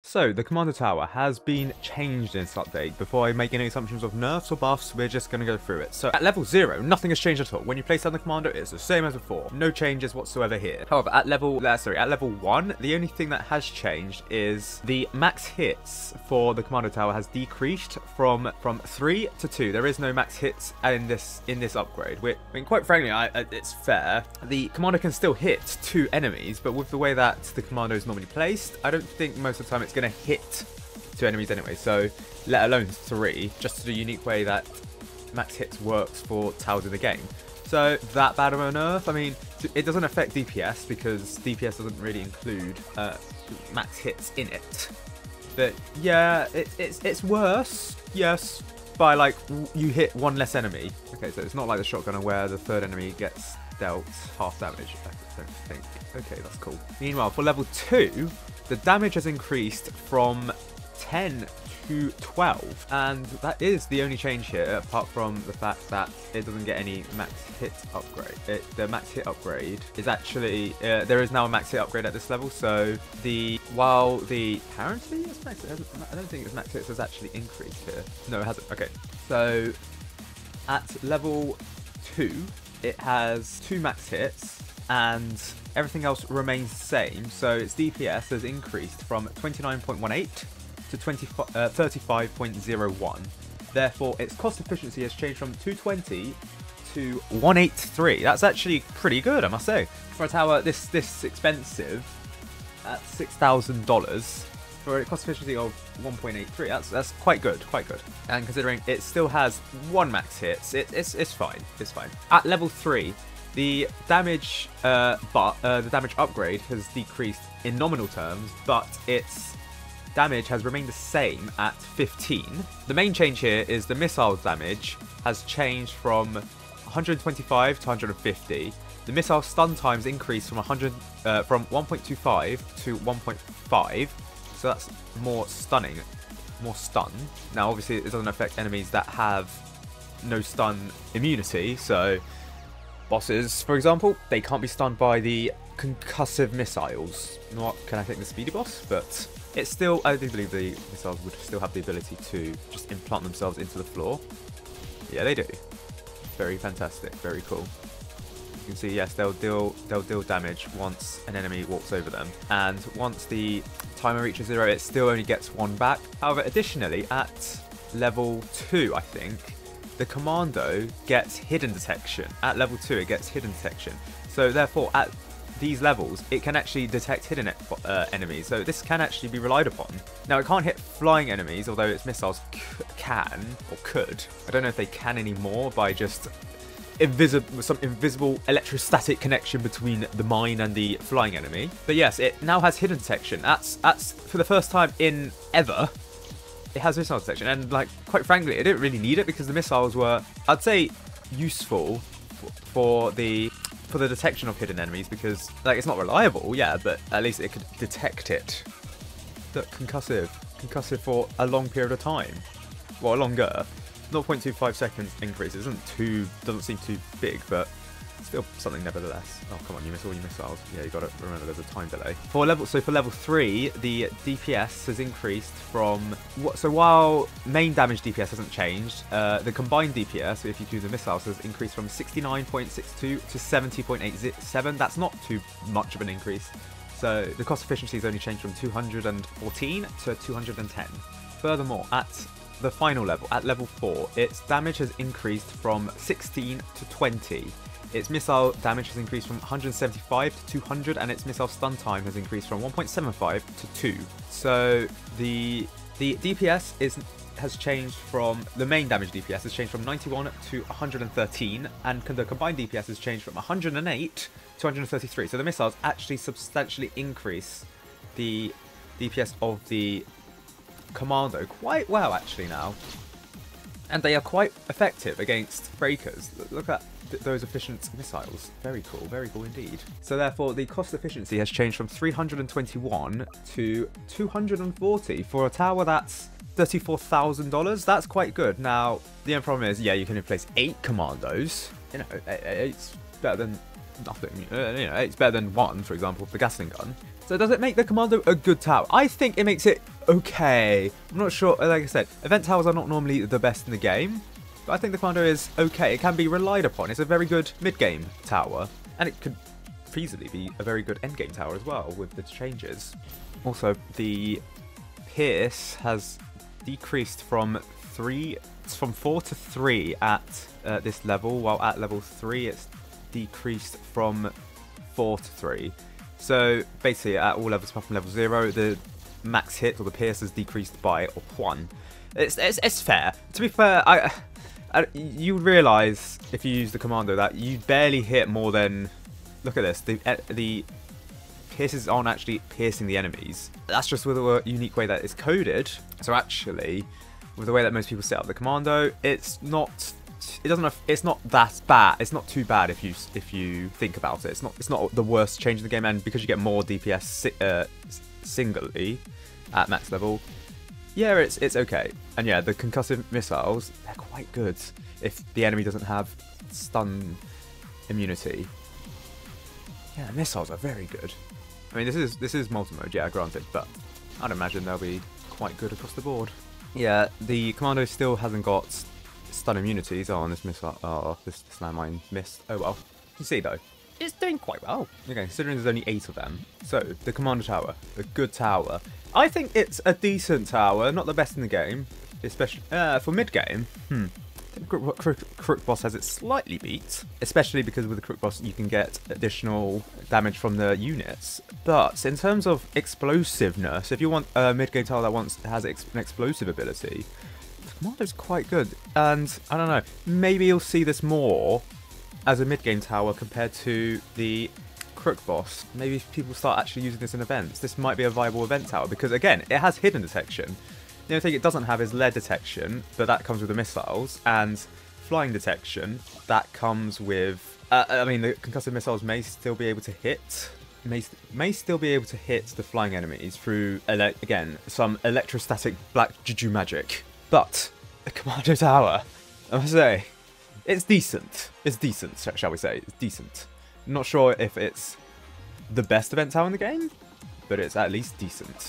So, the Commander Tower has been changed in this update. Before I make any assumptions of nerfs or buffs, we're just going to go through it. So, at level 0, nothing has changed at all. When you place down the Commander, it's the same as before. No changes whatsoever here. However, at level 1, the only thing that has changed is the max hits for the Commander Tower has decreased from 3 to 2. There is no max hits in this upgrade. I mean, quite frankly, it's fair. The Commander can still hit 2 enemies, but with the way that the Commander is normally placed, I don't think most of the time it's going to hit 2 enemies anyway, so let alone 3, just the unique way that max hits works for towers in the game. So that bad of a nerf? I mean, it doesn't affect DPS because DPS doesn't really include max hits in it. But yeah, it's worse, yes, by like you hit 1 less enemy. Okay, so it's not like the shotgunner where the 3rd enemy gets dealt half damage, I don't think. Okay, that's cool. Meanwhile, for level 2, the damage has increased from 10 to 12, and that is the only change here, apart from the fact that it doesn't get any max hit upgrade. The max hit upgrade is actually, there is now a max hit upgrade at this level, so apparently it's max, I don't think its max hits has actually increased here. No, it hasn't. Okay, so at level 2, it has 2 max hits, and everything else remains the same. So its DPS has increased from 29.18 to 35.01. Therefore, its cost efficiency has changed from 220 to 183. That's actually pretty good, I must say. For a tower this expensive, at $6,000, for a cost efficiency of 1.83, that's quite good, And considering it still has 1 max hits, it's fine. At level 3, the damage upgrade has decreased in nominal terms, but its damage has remained the same at 15. The main change here is the missile damage has changed from 125 to 150. The missile stun times increased from 1.25 to 1.5. So that's more stun. Now, obviously, it doesn't affect enemies that have no stun immunity, so bosses, for example, they can't be stunned by the concussive missiles. Not can I think the speedy boss, but it's still, I do believe the missiles would still have the ability to just implant themselves into the floor. Yeah, they do. Very fantastic, very cool. You can see, yes, they'll deal damage once an enemy walks over them, and once the timer reaches 0, it still only gets 1 back. However, additionally, at level 2, I think, the Commando gets hidden detection. At level 2, it gets hidden detection. So therefore, at these levels, it can actually detect hidden enemies. So this can actually be relied upon. Now, it can't hit flying enemies, although its missiles can, or could. I don't know if they can anymore by just some invisible electrostatic connection between the mine and the flying enemy. But yes, it now has hidden detection. That's for the first time in ever. It has missile detection, and like, quite frankly, it didn't really need it because the missiles were, I'd say, useful for the detection of hidden enemies, because like, it's not reliable, yeah, but at least it could detect it. The concussive for a long period of time, well, longer. 0.25 seconds increase doesn't seem too big, but still something nevertheless. Oh, come on, you miss all your missiles. Yeah, you got to remember there's a time delay. For level 3, the DPS has increased from so while main damage DPS hasn't changed, the combined DPS, if you do the missiles, has increased from 69.62 to 70.87. That's not too much of an increase. So the cost efficiency has only changed from 214 to 210. Furthermore, at the final level, at level 4, its damage has increased from 16 to 20. Its missile damage has increased from 175 to 200, and its missile stun time has increased from 1.75 to 2. So the DPS has changed from, the main damage DPS has changed from 91 to 113, and the combined DPS has changed from 108 to 133. So the missiles actually substantially increase the DPS of the Commando quite well, actually, now. And they are quite effective against breakers. Look at those efficient missiles. Very cool indeed. So therefore, the cost efficiency has changed from 321 to 240 for a tower that's $34,000. That's quite good. Now, the only problem is, yeah, you can replace 8 commandos. You know, it's better than nothing. You know, it's better than 1, for example, the Gatling gun. So does it make the Commando a good tower? I think it makes it okay. I'm not sure. Like I said, event towers are not normally the best in the game, but I think the Commando is okay. It can be relied upon. It's a very good mid-game tower, and it could feasibly be a very good end-game tower as well with the changes. Also, the Pierce has decreased from 4 to 3 at this level, while at level 3 it's decreased from 4 to 3. So basically at all levels apart from level 0, the max hit or the Pierce has decreased by 1. It's fair. To be fair, you realise if you use the Commando that you barely hit more than, look at this, the Pierces aren't actually piercing the enemies. That's just with a unique way that it's coded. So actually, with the way that most people set up the Commando, it's not that bad. It's not too bad if you think about it. It's not the worst change in the game, and because you get more DPS singly at max level, yeah, it's okay. And yeah, the concussive missiles, they're quite good if the enemy doesn't have stun immunity. Yeah, missiles are very good. I mean, this is multi-mode, yeah, granted, but I'd imagine they'll be quite good across the board. Yeah, the Commando still hasn't got stun immunities. Oh, and this missile, this landmine missed. Oh well. You see though, it's doing quite well. Okay, considering there's only 8 of them. So the Commando tower, a good tower. I think it's a decent tower, not the best in the game, especially for mid game. I think Crook Boss has it slightly beat, especially because with the Crook Boss you can get additional damage from the units. But in terms of explosiveness, if you want a mid-game tower that has an explosive ability, the Commando's quite good. And I don't know, maybe you'll see this more as a mid-game tower compared to the Crook Boss. Maybe people start actually using this in events. This might be a viable event tower because, again, it has hidden detection. The only thing it doesn't have is lead detection, but that comes with the missiles, and flying detection, that comes with... I mean, the concussive missiles may still be able to hit... May still be able to hit the flying enemies through, again, some electrostatic black juju magic. But, the Commando Tower, I must say, it's decent. It's decent, shall we say. It's decent. I'm not sure if it's the best event tower in the game, but it's at least decent.